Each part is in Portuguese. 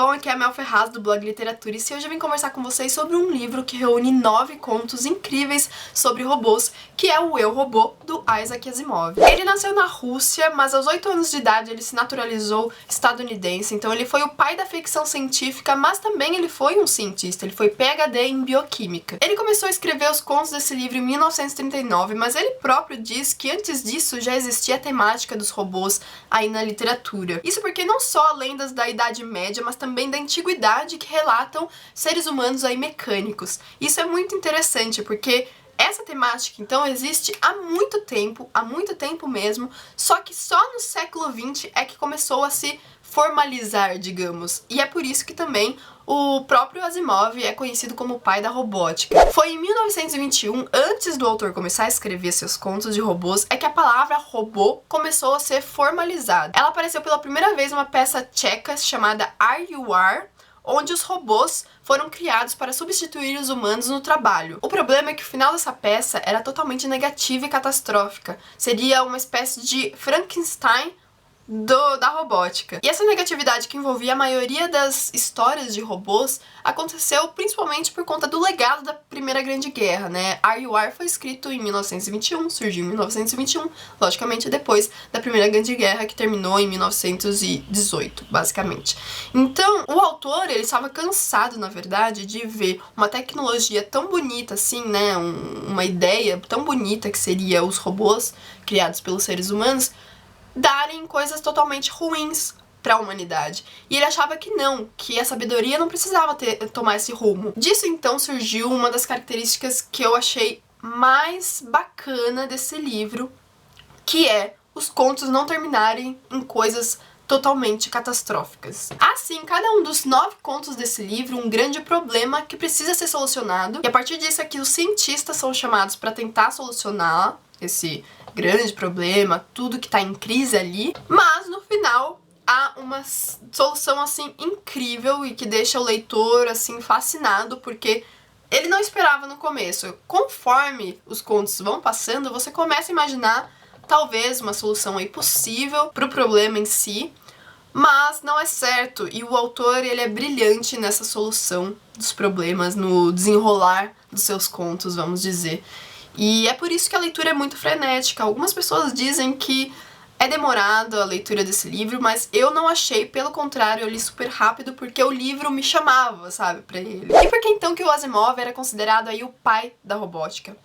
bom? Aqui é a Mel Ferraz do blog Literatura e hoje eu vim conversar com vocês sobre um livro que reúne 9 contos incríveis sobre robôs, que é o Eu, Robô, do Isaac Asimov. Ele nasceu na Rússia, mas aos 8 anos de idade ele se naturalizou estadunidense, então ele foi o pai da ficção científica, mas também ele foi um cientista, ele foi PhD em bioquímica. Ele começou a escrever os contos desse livro em 1939, mas ele próprio diz que antes disso já existia a temática dos robôs aí na literatura. Isso porque não só lendas da Idade Média, mas também da Antiguidade que relatam seres humanos aí mecânicos. Isso é muito interessante, porque essa temática, então, existe há muito tempo mesmo, só que só no século XX é que começou a se formalizar, digamos. E é por isso que também o próprio Asimov é conhecido como o pai da robótica. Foi em 1921, antes do autor começar a escrever seus contos de robôs, é que a palavra robô começou a ser formalizada. Ela apareceu pela primeira vez numa peça tcheca chamada Are You Are?, onde os robôs foram criados para substituir os humanos no trabalho. O problema é que o final dessa peça era totalmente negativo e catastrófica. Seria uma espécie de Frankenstein da robótica. E essa negatividade que envolvia a maioria das histórias de robôs aconteceu principalmente por conta do legado da Primeira Grande Guerra, né? Are You Are foi escrito em 1921, surgiu em 1921, logicamente depois da Primeira Grande Guerra, que terminou em 1918, basicamente. Então, o autor, ele estava cansado, na verdade, de ver uma tecnologia tão bonita assim, né? Uma ideia tão bonita que seria os robôs criados pelos seres humanos, darem coisas totalmente ruins para a humanidade. E ele achava que não, que a sabedoria não precisava tomar esse rumo. Disso então surgiu uma das características que eu achei mais bacana desse livro, que é os contos não terminarem em coisas totalmente catastróficas. Assim, cada um dos 9 contos desse livro, um grande problema que precisa ser solucionado, e a partir disso aqui os cientistas são chamados para tentar solucionar esse grande problema, tudo que tá em crise ali, mas no final há uma solução assim incrível e que deixa o leitor assim fascinado, porque ele não esperava no começo. Conforme os contos vão passando, você começa a imaginar talvez uma solução aí possível pro problema em si, mas não é certo, e o autor, ele é brilhante nessa solução dos problemas, no desenrolar dos seus contos, vamos dizer. E é por isso que a leitura é muito frenética. Algumas pessoas dizem que é demorado a leitura desse livro, mas eu não achei, pelo contrário, eu li super rápido porque o livro me chamava, sabe, pra ele. E por que então que o Asimov era considerado aí o pai da robótica?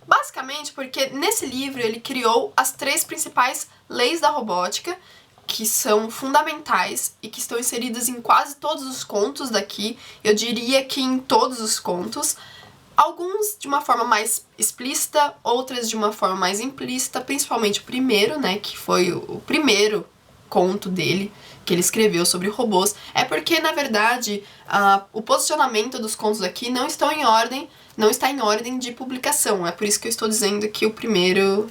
Basicamente porque nesse livro ele criou as 3 principais leis da robótica, que são fundamentais e que estão inseridas em quase todos os contos daqui, eu diria que em todos os contos. Alguns de uma forma mais explícita, outras de uma forma mais implícita, principalmente o primeiro, né, que foi o primeiro conto dele, que ele escreveu sobre robôs, é porque, na verdade, o posicionamento dos contos aqui não está em ordem de publicação, é por isso que eu estou dizendo que o primeiro,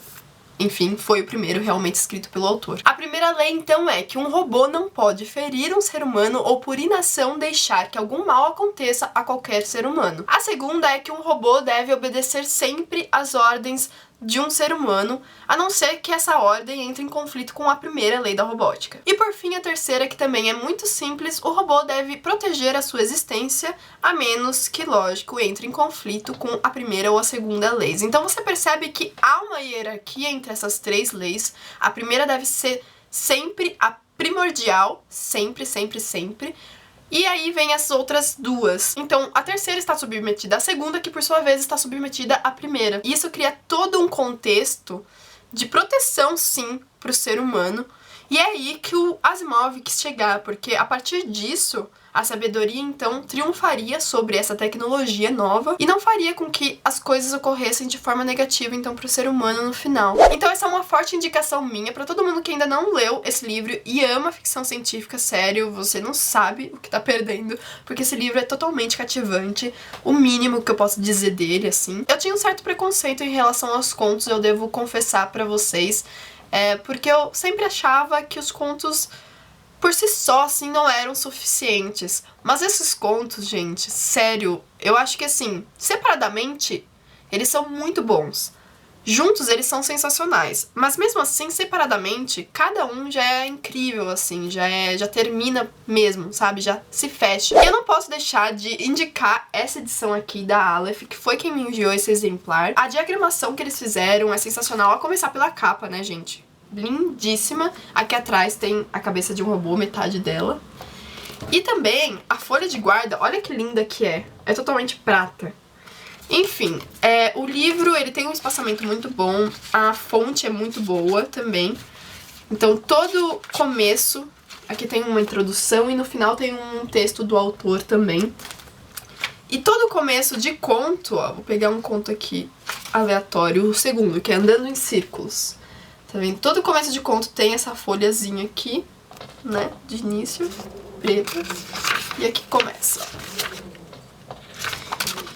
enfim, foi o primeiro realmente escrito pelo autor. A primeira lei, então, é que um robô não pode ferir um ser humano ou, por inação, deixar que algum mal aconteça a qualquer ser humano. A segunda é que um robô deve obedecer sempre às ordens de um ser humano, a não ser que essa ordem entre em conflito com a primeira lei da robótica. E por fim, a terceira, que também é muito simples, o robô deve proteger a sua existência, a menos que, lógico, entre em conflito com a primeira ou a segunda leis. Então você percebe que há uma hierarquia entre essas 3 leis. A primeira deve ser sempre a primordial, sempre. E aí vem as outras 2. Então, a terceira está submetida à segunda, que por sua vez está submetida à primeira. E isso cria todo um contexto de proteção, sim, para o ser humano. E é aí que o Asimov quis chegar, porque a partir disso, a sabedoria, então, triunfaria sobre essa tecnologia nova e não faria com que as coisas ocorressem de forma negativa, então, para o ser humano no final. Então essa é uma forte indicação minha para todo mundo que ainda não leu esse livro e ama ficção científica. Sério, você não sabe o que tá perdendo, porque esse livro é totalmente cativante, o mínimo que eu posso dizer dele, assim. Eu tinha um certo preconceito em relação aos contos, eu devo confessar pra vocês, porque eu sempre achava que os contos por si só, assim, não eram suficientes. Mas esses contos, gente, sério, eu acho que, assim, separadamente, eles são muito bons. Juntos eles são sensacionais, mas mesmo assim, separadamente, cada um já é incrível, assim, já termina mesmo, sabe? Já se fecha. E eu não posso deixar de indicar essa edição aqui da Aleph, que foi quem me enviou esse exemplar. A diagramação que eles fizeram é sensacional, a começar pela capa, né, gente? Lindíssima. Aqui atrás tem a cabeça de um robô, metade dela. E também a folha de guarda, olha que linda que é. É totalmente prata. Enfim, o livro ele tem um espaçamento muito bom, a fonte é muito boa também. Então todo começo, aqui tem uma introdução e no final tem um texto do autor também. E todo começo de conto, ó, vou pegar um conto aqui aleatório, o segundo, que é Andando em Círculos. Tá vendo? Todo começo de conto tem essa folhazinha aqui, né, de início, preta. E aqui começa, ó.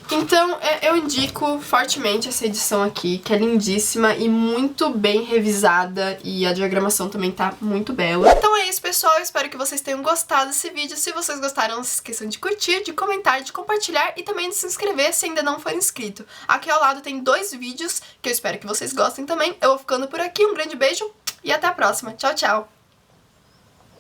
Então, eu indico fortemente essa edição aqui, que é lindíssima e muito bem revisada, e a diagramação também tá muito bela. Então é isso, pessoal, eu espero que vocês tenham gostado desse vídeo. Se vocês gostaram, não se esqueçam de curtir, de comentar, de compartilhar e também de se inscrever se ainda não for inscrito. Aqui ao lado tem 2 vídeos que eu espero que vocês gostem também. Eu vou ficando por aqui, um grande beijo e até a próxima. Tchau, tchau!